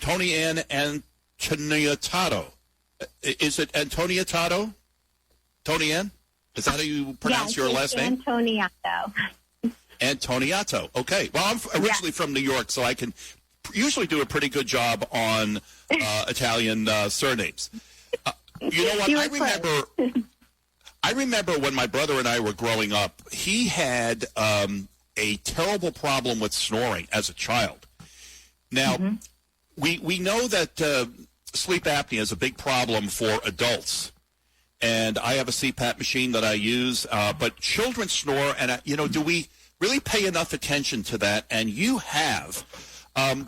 Toni-Ann Antoniato. Is it Antoniato? Toni-Ann? Is that how you pronounce your last name? Antoniato. Antoniato. Okay. Well, I'm originally from New York, so I can usually do a pretty good job on Italian surnames. You know what? I remember when my brother and I were growing up, he had a terrible problem with snoring as a child. Now, we know that sleep apnea is a big problem for adults. And I have a CPAP machine that I use, but children snore, and, do we really pay enough attention to that? And you have.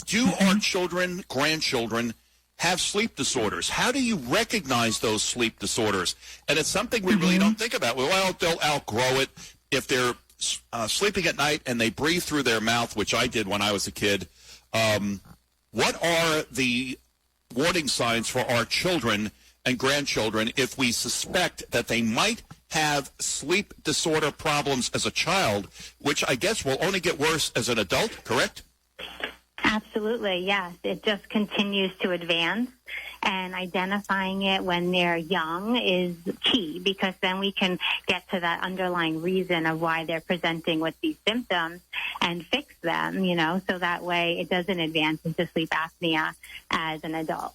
Do our children, grandchildren, have sleep disorders? How do you recognize those sleep disorders? And it's something we really don't think about. Well, they'll outgrow it if they're sleeping at night and they breathe through their mouth, which I did when I was a kid. What are the warning signs for our children and grandchildren if we suspect that they might have sleep disorder problems as a child, which I guess will only get worse as an adult, correct? Absolutely, yes. It just continues to advance, and identifying it when they're young is key, because then we can get to that underlying reason of why they're presenting with these symptoms and fix them, so that way it doesn't advance into sleep apnea as an adult.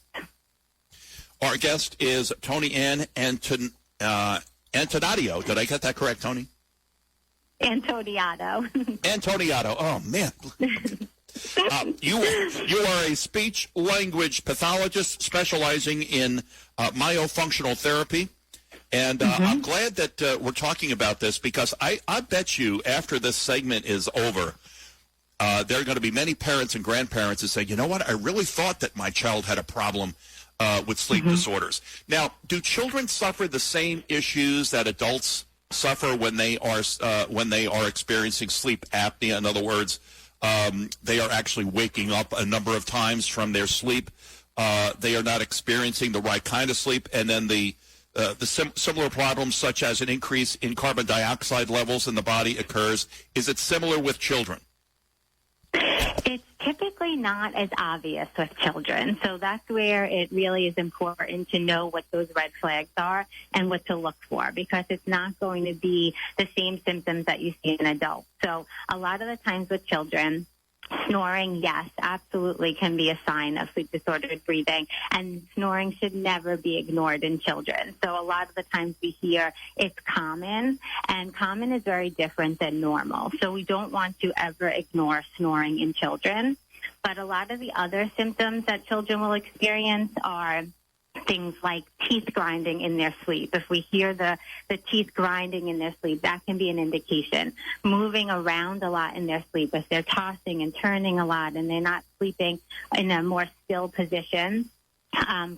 Our guest is Toni-Ann Antoniato. Did I get that correct, Toni? Antoniato. Antoniato. Oh, man. You are a speech-language pathologist specializing in myofunctional therapy. And I'm glad that we're talking about this, because I bet you after this segment is over, there are going to be many parents and grandparents that say, you know what, I really thought that my child had a problem with sleep disorders. Now, do children suffer the same issues that adults suffer when they are experiencing sleep apnea? In other words, they are actually waking up a number of times from their sleep. They are not experiencing the right kind of sleep, and then the similar problems such as an increase in carbon dioxide levels in the body occurs. Is it similar with children? It's typically not as obvious with children, so that's where it really is important to know what those red flags are and what to look for, because it's not going to be the same symptoms that you see in adults. So a lot of the times with children, snoring, yes, absolutely can be a sign of sleep-disordered breathing, and snoring should never be ignored in children. So a lot of the times we hear it's common, and common is very different than normal. So we don't want to ever ignore snoring in children. But a lot of the other symptoms that children will experience are things like teeth grinding in their sleep. If we hear the teeth grinding in their sleep, that can be an indication. Moving around a lot in their sleep, if they're tossing and turning a lot and they're not sleeping in a more still position.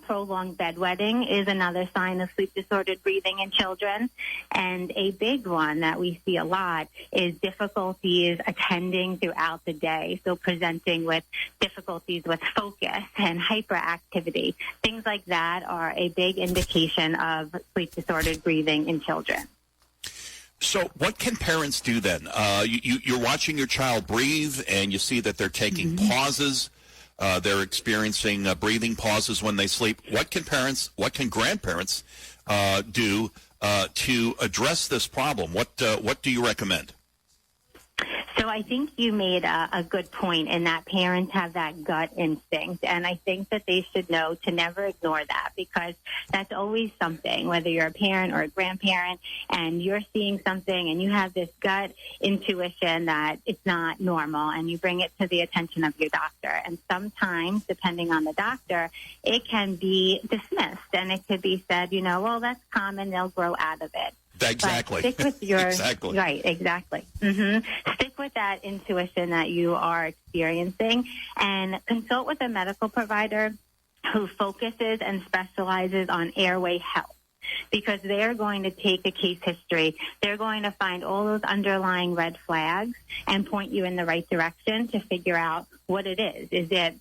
Prolonged bedwetting is another sign of sleep-disordered breathing in children. And a big one that we see a lot is difficulties attending throughout the day, so presenting with difficulties with focus and hyperactivity. Things like that are a big indication of sleep-disordered breathing in children. So what can parents do then? You're watching your child breathe, and you see that they're taking pauses. They're experiencing breathing pauses when they sleep. What can grandparents do to address this problem? What do you recommend? So I think you made a good point in that parents have that gut instinct, and I think that they should know to never ignore that, because that's always something, whether you're a parent or a grandparent and you're seeing something and you have this gut intuition that it's not normal, and you bring it to the attention of your doctor. And sometimes, depending on the doctor, it can be dismissed, and it could be said, well, that's common, they'll grow out of it. Exactly. But stick with your exactly. Right, exactly. Stick with that intuition that you are experiencing, and consult with a medical provider who focuses and specializes on airway health, because they're going to take a case history. They're going to find all those underlying red flags and point you in the right direction to figure out what it is. Is it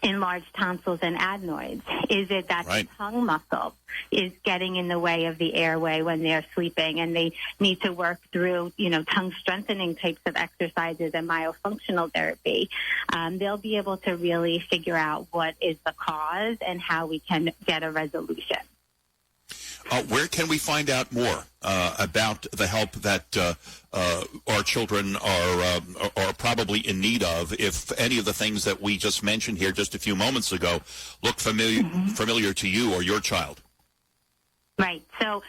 enlarged tonsils and adenoids? Is it that Right. the tongue muscle is getting in the way of the airway when they're sleeping and they need to work through, tongue strengthening types of exercises and myofunctional therapy? They'll be able to really figure out what is the cause and how we can get a resolution. Where can we find out more about the help that our children are probably in need of? If any of the things that we just mentioned here just a few moments ago look familiar to you or your child. Right. So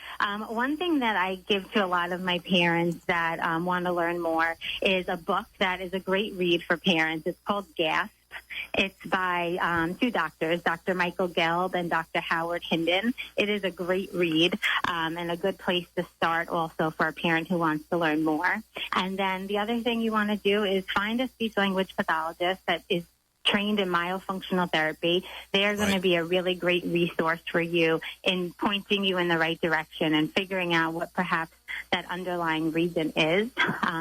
one thing that I give to a lot of my parents that want to learn more is a book that is a great read for parents. It's called GASP. It's by two doctors, Dr. Michael Gelb and Dr. Howard Hinden. It is a great read and a good place to start also for a parent who wants to learn more. And then the other thing you want to do is find a speech-language pathologist that is trained in myofunctional therapy. They are going to be a really great resource for you in pointing you in the right direction and figuring out what perhaps that underlying reason is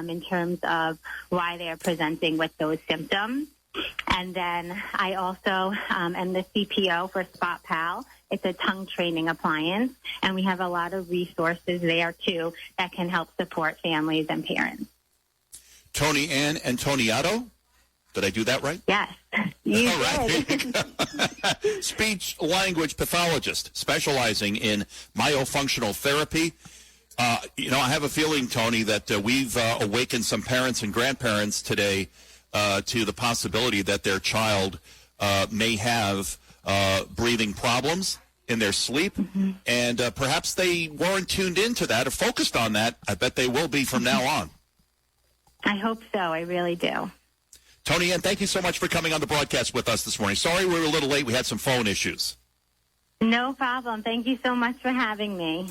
in terms of why they are presenting with those symptoms. And then I also am the CPO for Spot Pal. It's a tongue training appliance, and we have a lot of resources there, too, that can help support families and parents. Toni-Ann Antoniato? Did I do that right? Yes, you did. Speech-language pathologist specializing in myofunctional therapy. I have a feeling, Toni, that we've awakened some parents and grandparents today to the possibility that their child may have breathing problems in their sleep, and perhaps they weren't tuned into that or focused on that. I bet they will be from now on. I hope so. I really do. Toni-Ann, thank you so much for coming on the broadcast with us this morning. Sorry we were a little late. We had some phone issues. No problem. Thank you so much for having me.